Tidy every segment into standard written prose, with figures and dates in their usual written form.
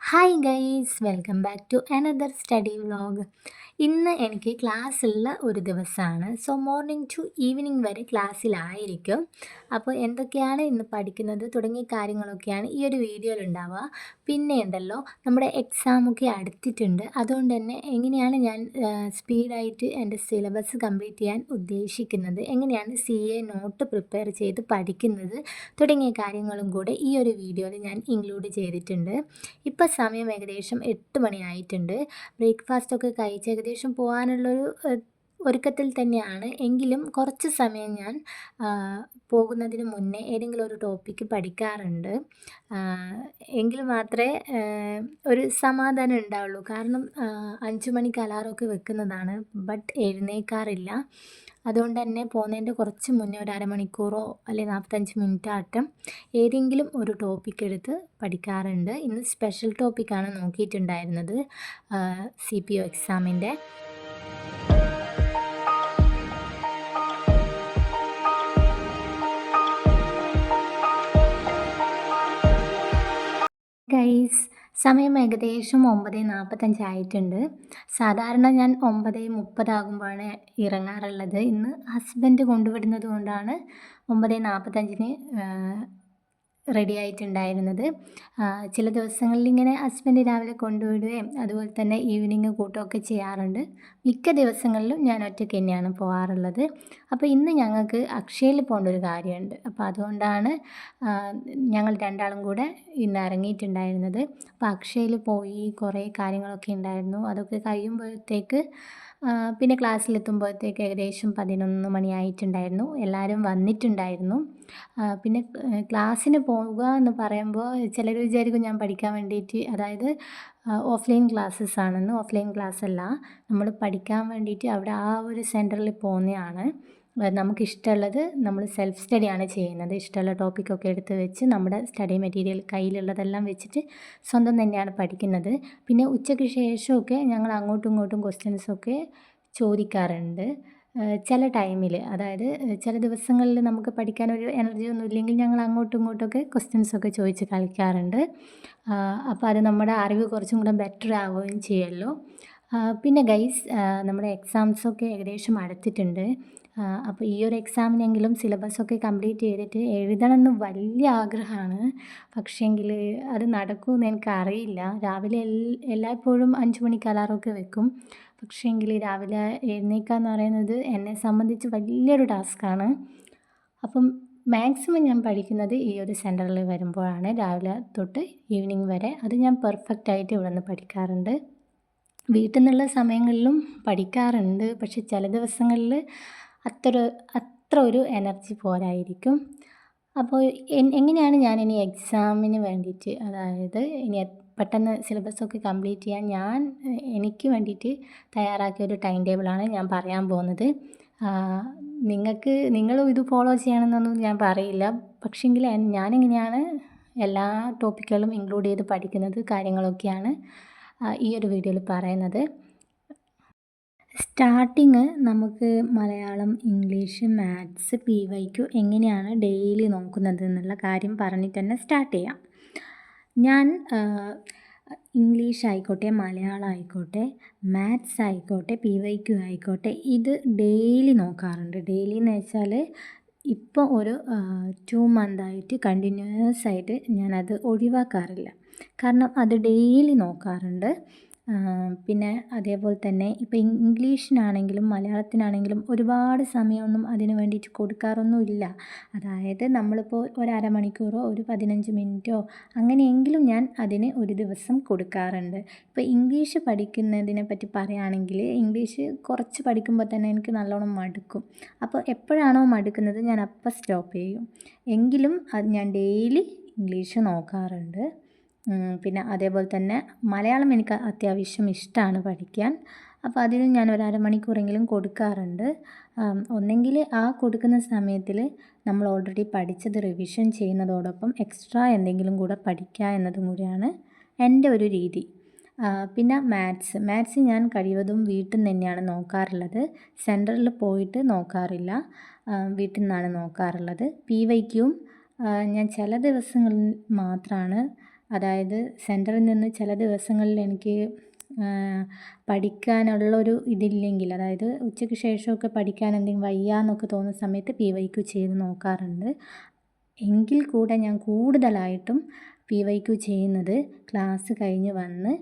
Hi guys, welcome back to another study vlog. ഇന്ന് എനിക്ക് ക്ലാസ്സുള്ള ഒരു ദിവസമാണ്. സോ മോർണിംഗ് ടു ഈവനിങ് വരെ ക്ലാസ്സിലായിരിക്കും. അപ്പോൾ എന്തൊക്കെയാണ് ഇന്ന് പഠിക്കുന്നത് തുടങ്ങിയ കാര്യങ്ങളൊക്കെയാണ് ഈ ഒരു വീഡിയോയിൽ ഉണ്ടാവുക. പിന്നെ ഉണ്ടല്ലോ, നമ്മുടെ എക്സാമൊക്കെ അടുത്തിട്ടുണ്ട്. അതുകൊണ്ട് തന്നെ എങ്ങനെയാണ് ഞാൻ സ്പീഡായിട്ട് എൻ്റെ സിലബസ് കംപ്ലീറ്റ് ചെയ്യാൻ ഉദ്ദേശിക്കുന്നത്, എങ്ങനെയാണ് CA നോട്ട് പ്രിപ്പയർ ചെയ്ത് പഠിക്കുന്നത് തുടങ്ങിയ കാര്യങ്ങളും കൂടെ ഈ ഒരു വീഡിയോയിൽ ഞാൻ ഇൻക്ലൂഡ് ചെയ്തിട്ടുണ്ട്. ഇപ്പോൾ സമയം ഏകദേശം 8 മണിയായിട്ടുണ്ട്. ബ്രേക്ക്ഫാസ്റ്റൊക്കെ കഴിച്ച് ഏകദേശം പോകാനുള്ളൊരു ഒരുക്കത്തിൽ തന്നെയാണ്. എങ്കിലും കുറച്ച് സമയം ഞാൻ പോകുന്നതിന് മുന്നേ ഏതെങ്കിലും ഒരു ടോപ്പിക്ക് പഠിക്കാറുണ്ട്. എങ്കിൽ മാത്രമേ ഒരു സമാധാനം ഉണ്ടാവുള്ളൂ. കാരണം 5 മണിക്ക് അലാറമൊക്കെ വെക്കുന്നതാണ്, ബട്ട് എഴുന്നേൽക്കാറില്ല. അതുകൊണ്ട് തന്നെ പോകുന്നതിൻ്റെ കുറച്ച് മുന്നേ ഒരു അരമണിക്കൂറോ അല്ലെങ്കിൽ 45 മിനിറ്റ് ആട്ടം ഏതെങ്കിലും ഒരു ടോപ്പിക് എടുത്ത് പഠിക്കാറുണ്ട്. ഇന്ന് സ്പെഷ്യൽ ടോപ്പിക്കാണ് നോക്കിയിട്ടുണ്ടായിരുന്നത്, CPO എക്സാമിൻ്റെ. ഗൈസ്, സമയം ഏകദേശം 9:45 ആയിട്ടുണ്ട്. സാധാരണ ഞാൻ 9:30 ആകുമ്പോഴാണ് ഇറങ്ങാറുള്ളത്. ഇന്ന് ഹസ്ബൻഡ് കൊണ്ടുവിടുന്നത് കൊണ്ടാണ് 9:45 റെഡി ആയിട്ടുണ്ടായിരുന്നത്. ചില ദിവസങ്ങളിൽ ഇങ്ങനെ ഹസ്ബൻഡ് രാവിലെ കൊണ്ടുവിടുകയും അതുപോലെ തന്നെ ഈവനിങ് കൂട്ടുകയൊക്കെ ചെയ്യാറുണ്ട്. മിക്ക ദിവസങ്ങളിലും ഞാൻ ഒറ്റയ്ക്ക് തന്നെയാണ് പോകാറുള്ളത്. അപ്പോൾ ഇന്ന് ഞങ്ങൾക്ക് അക്ഷയയിൽ പോകേണ്ട ഒരു കാര്യമുണ്ട്. അപ്പോൾ അതുകൊണ്ടാണ് ഞങ്ങൾ രണ്ടാളും കൂടെ ഇന്ന് ഇറങ്ങിയിട്ടുണ്ടായിരുന്നത്. അപ്പോൾ അക്ഷയയിൽ പോയി കുറേ കാര്യങ്ങളൊക്കെ ഉണ്ടായിരുന്നു. അതൊക്കെ കഴിയുമ്പോഴത്തേക്ക് പിന്നെ ക്ലാസ്സിലെത്തുമ്പോഴത്തേക്ക് ഏകദേശം 11 മണിയായിട്ടുണ്ടായിരുന്നു. എല്ലാവരും വന്നിട്ടുണ്ടായിരുന്നു. പിന്നെ ക്ലാസ്സിന് പോവുക എന്ന് പറയുമ്പോൾ ചിലർ വിചാരിക്കും ഞാൻ പഠിക്കാൻ വേണ്ടിയിട്ട്, അതായത് ഓഫ്ലൈൻ ക്ലാസ്സസ് ആണെന്ന്. ഓഫ്ലൈൻ ക്ലാസ് അല്ല, നമ്മൾ പഠിക്കാൻ വേണ്ടിയിട്ട് അവിടെ ആ ഒരു സെൻറ്ററിൽ പോകുന്നതാണ്. നമുക്കിഷ്ടമുള്ളത് നമ്മൾ സെൽഫ് സ്റ്റഡിയാണ് ചെയ്യുന്നത്. ഇഷ്ടമുള്ള ടോപ്പിക്കൊക്കെ എടുത്ത് വെച്ച് നമ്മുടെ സ്റ്റഡി മെറ്റീരിയൽ കയ്യിലുള്ളതെല്ലാം വെച്ചിട്ട് സ്വന്തം തന്നെയാണ് പഠിക്കുന്നത്. പിന്നെ ഉച്ചയ്ക്ക് ശേഷമൊക്കെ ഞങ്ങൾ അങ്ങോട്ടും ഇങ്ങോട്ടും ക്വസ്റ്റ്യൻസൊക്കെ ചോദിക്കാറുണ്ട്. ചില ടൈമിൽ, അതായത് ചില ദിവസങ്ങളിൽ നമുക്ക് പഠിക്കാനൊരു എനർജി ഒന്നും ഇല്ലെങ്കിൽ ഞങ്ങൾ അങ്ങോട്ടും ഇങ്ങോട്ടൊക്കെ ക്വസ്റ്റ്യൻസൊക്കെ ചോദിച്ച് കളിക്കാറുണ്ട്. അപ്പോൾ അത് നമ്മുടെ അറിവ് കുറച്ചും കൂടെ ബെറ്റർ ആവുകയും ചെയ്യുമല്ലോ. പിന്നെ ഗൈസ്, നമ്മുടെ എക്സാംസൊക്കെ ഏകദേശം അടുത്തിട്ടുണ്ട്. അപ്പോൾ ഈ ഒരു എക്സാമിനെങ്കിലും സിലബസൊക്കെ കംപ്ലീറ്റ് ചെയ്തിട്ട് എഴുതണമെന്ന് വലിയ ആഗ്രഹമാണ്. പക്ഷേങ്കിൽ അത് നടക്കുമെന്ന് എനിക്കറിയില്ല. രാവിലെ എല്ലായ്പ്പോഴും 5 മണിക്ക് അലാറമൊക്കെ വെക്കും. പക്ഷേങ്കിൽ രാവിലെ എഴുന്നേൽക്കുക എന്ന് പറയുന്നത് എന്നെ സംബന്ധിച്ച് വലിയൊരു ടാസ്ക്കാണ്. അപ്പം മാക്സിമം ഞാൻ പഠിക്കുന്നത് ഈ ഒരു സെൻറ്ററിൽ വരുമ്പോഴാണ്, രാവിലെ തൊട്ട് ഈവനിങ് വരെ. അത് ഞാൻ പെർഫെക്റ്റായിട്ട് ഇവിടെ നിന്ന് പഠിക്കാറുണ്ട്. വീട്ടിൽ നിന്നുള്ള സമയങ്ങളിലും പഠിക്കാറുണ്ട്. പക്ഷെ ചില ദിവസങ്ങളിൽ അത്ര ഒരു എനർജി പോരായിരിക്കും. അപ്പോൾ എങ്ങനെയാണ് ഞാനിനി എക്സാമിന് വേണ്ടിയിട്ട്, അതായത് ഇനി പെട്ടെന്ന് സിലബസൊക്കെ കംപ്ലീറ്റ് ചെയ്യാൻ എനിക്ക് വേണ്ടിയിട്ട് തയ്യാറാക്കിയ ഒരു ടൈം ടേബിളാണ് ഞാൻ പറയാൻ പോകുന്നത്. നിങ്ങളും ഇത് ഫോളോ ചെയ്യണമെന്നൊന്നും ഞാൻ പറയില്ല. പക്ഷേങ്കിൽ ഞാനെങ്ങനെയാണ് എല്ലാ ടോപ്പിക്കുകളും ഇൻക്ലൂഡ് ചെയ്ത് പഠിക്കുന്നത് കാര്യങ്ങളൊക്കെയാണ് ഈ ഒരു വീഡിയോയിൽ പറയുന്നത്. സ്റ്റാർട്ടിങ് നമുക്ക് മലയാളം, ഇംഗ്ലീഷ്, മാത്സ്, PYQ എങ്ങനെയാണ് ഡെയിലി നോക്കുന്നത് എന്നുള്ള കാര്യം പറഞ്ഞിട്ട് തന്നെ സ്റ്റാർട്ട് ചെയ്യാം. ഞാൻ ഇംഗ്ലീഷ് ആയിക്കോട്ടെ, മലയാളം ആയിക്കോട്ടെ, മാത്സ് ആയിക്കോട്ടെ, PYQ ആയിക്കോട്ടെ, ഇത് ഡെയിലി നോക്കാറുണ്ട്. ഡെയിലി എന്ന് വെച്ചാൽ ഇപ്പോൾ ഒരു 2 മന്തായിട്ട് കണ്ടിന്യൂസ് ആയിട്ട് ഞാനത് ഒഴിവാക്കാറില്ല. കാരണം അത് ഡെയിലി നോക്കാറുണ്ട്. പിന്നെ അതേപോലെ തന്നെ ഇപ്പോൾ ഇംഗ്ലീഷിനാണെങ്കിലും മലയാളത്തിനാണെങ്കിലും ഒരുപാട് സമയമൊന്നും അതിന് വേണ്ടിയിട്ട് കൊടുക്കാറൊന്നുമില്ല. അതായത് നമ്മളിപ്പോൾ ഒരു അരമണിക്കൂറോ ഒരു 15 മിനിറ്റോ അങ്ങനെയെങ്കിലും ഞാൻ അതിന് ഒരു ദിവസം കൊടുക്കാറുണ്ട്. ഇപ്പോൾ ഇംഗ്ലീഷ് പഠിക്കുന്നതിനെ പറ്റി പറയുകയാണെങ്കിൽ, ഇംഗ്ലീഷ് കുറച്ച് പഠിക്കുമ്പോൾ തന്നെ എനിക്ക് നല്ലോണം മടുക്കും. അപ്പോൾ എപ്പോഴാണോ മടുക്കുന്നത് ഞാൻ അപ്പം സ്റ്റോപ്പ് ചെയ്യും. എങ്കിലും അത് ഞാൻ ഡെയിലി ഇംഗ്ലീഷ് നോക്കാറുണ്ട്. പിന്നെ അതേപോലെ തന്നെ മലയാളം എനിക്ക് അത്യാവശ്യം ഇഷ്ടമാണ് പഠിക്കാൻ. അപ്പോൾ അതിന് ഞാൻ ഒരു അരമണിക്കൂറെങ്കിലും കൊടുക്കാറുണ്ട്. ഒന്നെങ്കിൽ ആ കൊടുക്കുന്ന സമയത്തിൽ നമ്മൾ ഓൾറെഡി പഠിച്ചത് റിവിഷൻ ചെയ്യുന്നതോടൊപ്പം എക്സ്ട്രാ എന്തെങ്കിലും കൂടെ പഠിക്കുക എന്നതും കൂടിയാണ് എൻ്റെ ഒരു രീതി. പിന്നെ മാത്സ് ഞാൻ കഴിവതും വീട്ടിൽ നിന്ന് തന്നെയാണ് നോക്കാറുള്ളത്. സെൻറ്ററിൽ പോയിട്ട് നോക്കാറില്ല, വീട്ടിൽ നിന്നാണ് നോക്കാറുള്ളത്. PYQയും ഞാൻ ചില ദിവസങ്ങളിൽ മാത്രമാണ് അതായത് സെൻറ്ററിൽ നിന്ന് ചില ദിവസങ്ങളിൽ എനിക്ക് പഠിക്കാനുള്ളൊരു ഇതില്ലെങ്കിൽ, അതായത് ഉച്ചയ്ക്ക് ശേഷമൊക്കെ പഠിക്കാൻ എന്തെങ്കിലും വയ്യാന്നൊക്കെ തോന്നുന്ന സമയത്ത് PYQ ചെയ്ത് നോക്കാറുണ്ട്. എങ്കിൽ കൂടെ ഞാൻ കൂടുതലായിട്ടും PYQ ചെയ്യുന്നത് ക്ലാസ് കഴിഞ്ഞ് വന്ന്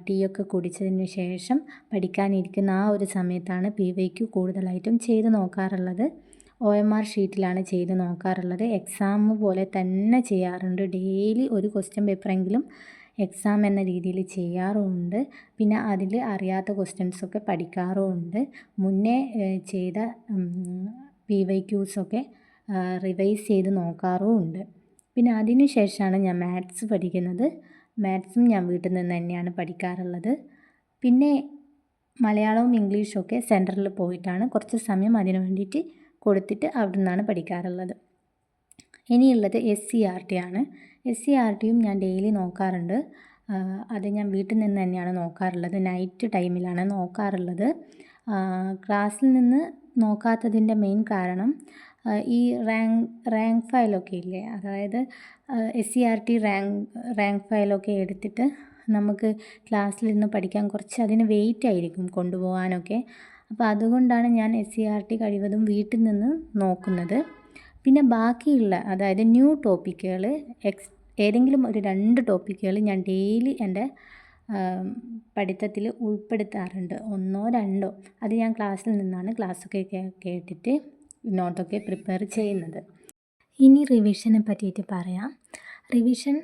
ടീ ഒക്കെ കുടിച്ചതിന് ശേഷം പഠിക്കാനിരിക്കുന്ന ആ ഒരു സമയത്താണ് PYQ കൂടുതലായിട്ടും ചെയ്ത് നോക്കാറുള്ളത്. OMR ഷീറ്റിലാണ് ചെയ്ത് നോക്കാറുള്ളത്. എക്സാം പോലെ തന്നെ ചെയ്യാറുണ്ട്. ഡെയിലി ഒരു ക്വസ്റ്റ്യൻ പേപ്പറെങ്കിലും എക്സാം എന്ന രീതിയിൽ ചെയ്യാറുമുണ്ട്. പിന്നെ അതിൽ അറിയാത്ത ക്വസ്റ്റ്യൻസൊക്കെ പഠിക്കാറുമുണ്ട്. മുന്നേ ചെയ്ത PYQസൊക്കെ റിവൈസ് ചെയ്ത് നോക്കാറുമുണ്ട്. പിന്നെ അതിന് ശേഷമാണ് ഞാൻ മാത്സ് പഠിക്കുന്നത്. മാത്സും ഞാൻ വീട്ടിൽ നിന്ന് തന്നെയാണ് പഠിക്കാറുള്ളത്. പിന്നെ മലയാളവും ഇംഗ്ലീഷൊക്കെ സെൻറ്ററിൽ പോയിട്ടാണ് കുറച്ച് സമയം അതിന് വേണ്ടിയിട്ട് കൊടുത്തിട്ട് അവിടെ നിന്നാണ് പഠിക്കാറുള്ളത്. ഇനിയുള്ളത് SCERT ആണ്. SCERTയും ഞാൻ ഡെയിലി നോക്കാറുണ്ട്. അത് ഞാൻ വീട്ടിൽ നിന്ന് തന്നെയാണ് നോക്കാറുള്ളത്. നൈറ്റ് ടൈമിലാണ് നോക്കാറുള്ളത്. ക്ലാസ്സിൽ നിന്ന് നോക്കാത്തതിൻ്റെ മെയിൻ കാരണം ഈ റാങ്ക് ഫയലൊക്കെ ഇല്ലേ, അതായത് SCERT റാങ്ക് ഫയലൊക്കെ എടുത്തിട്ട് നമുക്ക് ക്ലാസ്സിലിരുന്ന് പഠിക്കാൻ കുറച്ച് അതിന് വെയിറ്റ് ആയിരിക്കും കൊണ്ടുപോകാനൊക്കെ. അപ്പോൾ അതുകൊണ്ടാണ് ഞാൻ SCERT കഴിവതും വീട്ടിൽ നിന്ന് നോക്കുന്നത്. പിന്നെ ബാക്കിയുള്ള, അതായത് ന്യൂ ടോപ്പിക്കുകൾ, ഏതെങ്കിലും ഒരു 2 ടോപ്പിക്കുകൾ ഞാൻ ഡെയിലി എൻ്റെ പഠിത്തത്തിൽ ഉൾപ്പെടുത്താറുണ്ട്. 1ഓ 2ഓ. അത് ഞാൻ ക്ലാസ്സിൽ നിന്നാണ് ക്ലാസ്സൊക്കെ കേട്ടിട്ട് നോട്ടൊക്കെ പ്രിപ്പയർ ചെയ്യുന്നത്. ഇനി റിവിഷനെ പറ്റിയിട്ട് പറയാം. റിവിഷൻ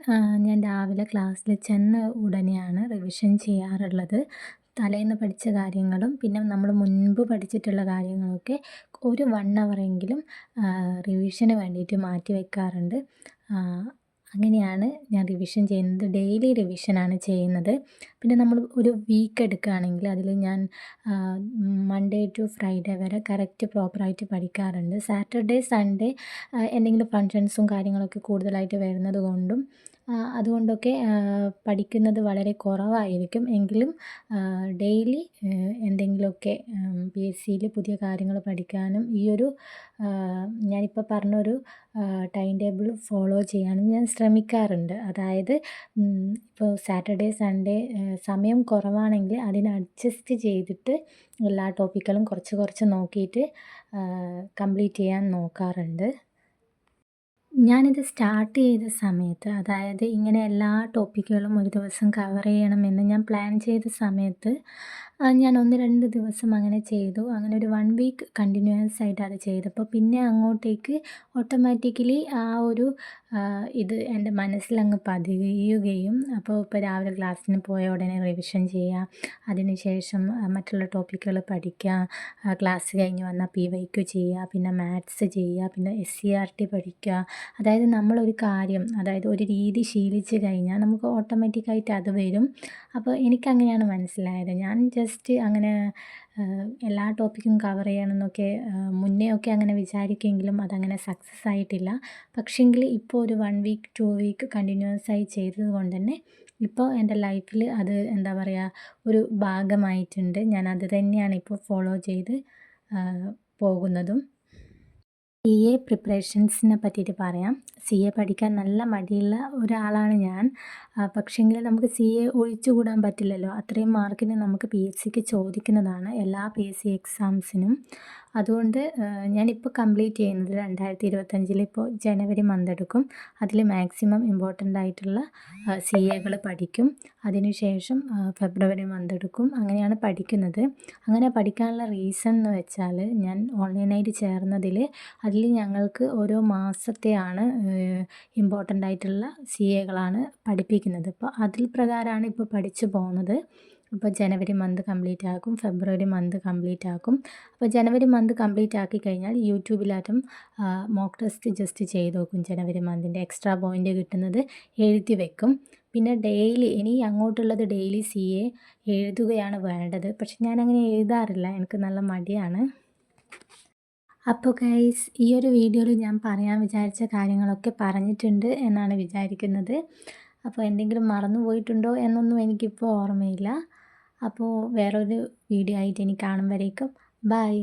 ഞാൻ രാവിലെ ക്ലാസ്സിൽ ചെന്ന ഉടനെയാണ് റിവിഷൻ ചെയ്യാറുള്ളത്. തലേന്ന് പഠിച്ച കാര്യങ്ങളും പിന്നെ നമ്മൾ മുൻപ് പഠിച്ചിട്ടുള്ള കാര്യങ്ങളൊക്കെ ഒരു 1 ഹവറെങ്കിലും റിവിഷന് വേണ്ടിയിട്ട് മാറ്റി വെക്കാറുണ്ട്. അങ്ങനെയാണ് ഞാൻ റിവിഷൻ ചെയ്യുന്നത്. ഡെയിലി റിവിഷനാണ് ചെയ്യുന്നത്. പിന്നെ നമ്മൾ ഒരു വീക്ക് എടുക്കുകയാണെങ്കിൽ അതിൽ ഞാൻ മൺഡേ ടു ഫ്രൈഡേ വരെ കറക്റ്റ് പ്രോപ്പറായിട്ട് പഠിക്കാറുണ്ട്. സാറ്റർഡേ സൺഡേ എന്തെങ്കിലും ഫങ്ഷൻസും കാര്യങ്ങളൊക്കെ കൂടുതലായിട്ട് വരുന്നത് കൊണ്ടും അതുകൊണ്ടൊക്കെ പഠിക്കുന്നത് വളരെ കുറവായിരിക്കും. എങ്കിലും ഡെയിലി എന്തെങ്കിലുമൊക്കെ PSCയിൽ പുതിയ കാര്യങ്ങൾ പഠിക്കാനും ഈ ഒരു ഞാനിപ്പോൾ പറഞ്ഞൊരു ടൈം ടേബിൾ ഫോളോ ചെയ്യാനും ഞാൻ ശ്രമിക്കാറുണ്ട്. അതായത് ഇപ്പോൾ സാറ്റർഡേ സൺഡേ സമയം കുറവാണെങ്കിൽ അതിന് അഡ്ജസ്റ്റ് ചെയ്തിട്ട് എല്ലാ ടോപ്പിക്കുകളും കുറച്ച് കുറച്ച് നോക്കിയിട്ട് കംപ്ലീറ്റ് ചെയ്യാൻ നോക്കാറുണ്ട്. ഞാനിത് സ്റ്റാർട്ട് ചെയ്ത സമയത്ത്, അതായത് ഇങ്ങനെ എല്ലാ ടോപ്പിക്കുകളും ഒരു ദിവസം കവർ ചെയ്യണമെന്ന് ഞാൻ പ്ലാൻ ചെയ്ത സമയത്ത് ഞാൻ 1-2 ദിവസം അങ്ങനെ ചെയ്തു. അങ്ങനെ ഒരു 1 വീക്ക് കണ്ടിന്യൂസ് ആയിട്ട് അത് ചെയ്തപ്പോൾ പിന്നെ അങ്ങോട്ടേക്ക് ഓട്ടോമാറ്റിക്കലി ആ ഒരു ഇത് എൻ്റെ മനസ്സിലങ്ങ് പതിയുകയും, അപ്പോൾ ഇപ്പോൾ രാവിലെ ക്ലാസ്സിന് പോയ ഉടനെ റിവിഷൻ ചെയ്യുക, അതിനുശേഷം മറ്റുള്ള ടോപ്പിക്കുകൾ പഠിക്കുക, ക്ലാസ് കഴിഞ്ഞ് വന്നാൽ PYQ ചെയ്യുക, പിന്നെ മാത്സ് ചെയ്യുക, പിന്നെ SCERT പഠിക്കുക. അതായത് നമ്മളൊരു കാര്യം, അതായത് ഒരു രീതി ശീലിച്ച് കഴിഞ്ഞാൽ നമുക്ക് ഓട്ടോമാറ്റിക്കായിട്ട് അത് വരും. അപ്പോൾ എനിക്കങ്ങനെയാണ് മനസ്സിലായത്. ഞാൻ ജസ്റ്റ് അങ്ങനെ എല്ലാ ടോപ്പിക്കും കവർ ചെയ്യണമെന്നൊക്കെ മുന്നേ ഒക്കെ അങ്ങനെ വിചാരിക്കുമെങ്കിലും അതങ്ങനെ സക്സസ് ആയിട്ടില്ല. പക്ഷേങ്കിൽ ഇപ്പോൾ ഒരു 1 വീക്ക് 2 വീക്ക് കണ്ടിന്യൂസ് ആയി ചെയ്തത് കൊണ്ട് തന്നെ ഇപ്പോൾ എൻ്റെ ലൈഫിൽ അത് എന്താ പറയുക, ഒരു ഭാഗമായിട്ടുണ്ട്. ഞാൻ അത് തന്നെയാണ് ഇപ്പോൾ ഫോളോ ചെയ്ത് പോകുന്നതും. CA പ്രിപ്പറേഷൻസിനെ പറ്റിയിട്ട് പറയാം. CA പഠിക്കാൻ നല്ല മടിയുള്ള ഒരാളാണ് ഞാൻ. പക്ഷേങ്കിൽ നമുക്ക് CA ഒഴിച്ചുകൂടാൻ പറ്റില്ലല്ലോ. അത്രയും മാർക്കിന് നമുക്ക് PSCക്ക് ചോദിക്കുന്നതാണ് എല്ലാ PSC എക്സാംസിനും. അതുകൊണ്ട് ഞാനിപ്പോൾ കംപ്ലീറ്റ് ചെയ്യുന്നത് 2025 ഇപ്പോൾ ജനുവരി മന്ത് എടുക്കും. അതിൽ മാക്സിമം ഇമ്പോർട്ടൻ്റ് ആയിട്ടുള്ള CAകൾ പഠിക്കും. അതിനുശേഷം ഫെബ്രുവരി മന്ത് എടുക്കും. അങ്ങനെയാണ് പഠിക്കുന്നത്. അങ്ങനെ പഠിക്കാനുള്ള റീസൺ എന്ന് വെച്ചാൽ, ഞാൻ ഓൺലൈനായിട്ട് ചേർന്നതിൽ അതിൽ ഞങ്ങൾക്ക് ഓരോ മാസത്തെയാണ് ഇമ്പോർട്ടൻ്റ് ആയിട്ടുള്ള CAകളാണ് പഠിപ്പിക്കുന്നത്. അപ്പോൾ അതിൽ പ്രകാരമാണ് ഇപ്പോൾ പഠിച്ചു പോകുന്നത്. അപ്പോൾ ജനുവരി മന്ത് കംപ്ലീറ്റ് ആക്കും, ഫെബ്രുവരി മന്ത് കംപ്ലീറ്റ് ആക്കും. അപ്പോൾ ജനുവരി മന്ത് കംപ്ലീറ്റ് ആക്കി കഴിഞ്ഞാൽ യൂട്യൂബിലാറ്റും മോക്ക് ടെസ്റ്റ് ജസ്റ്റ് ചെയ്ത് നോക്കും. ജനുവരി മന്തിൻ്റെ എക്സ്ട്രാ പോയിൻ്റ് കിട്ടുന്നത് എഴുതി വെക്കും. പിന്നെ ഡെയിലി, ഇനി അങ്ങോട്ടുള്ളത് ഡെയിലി CA എഴുതുകയാണ് വേണ്ടത്. പക്ഷെ ഞാനങ്ങനെ എഴുതാറില്ല, എനിക്ക് നല്ല മടിയാണ്. അപ്പോൾ ഗൈസ്, ഈ ഒരു വീഡിയോയിൽ ഞാൻ പറയാൻ വിചാരിച്ച കാര്യങ്ങളൊക്കെ പറഞ്ഞിട്ടുണ്ട് എന്നാണ് വിചാരിക്കുന്നത്. അപ്പോൾ എന്തെങ്കിലും മറന്നു പോയിട്ടുണ്ടോ എന്നൊന്നും എനിക്കിപ്പോൾ ഓർമ്മയില്ല. അപ്പോൾ വേറൊരു വീഡിയോ ആയിട്ട് ഇനി കാണും വരേക്കും ബൈ.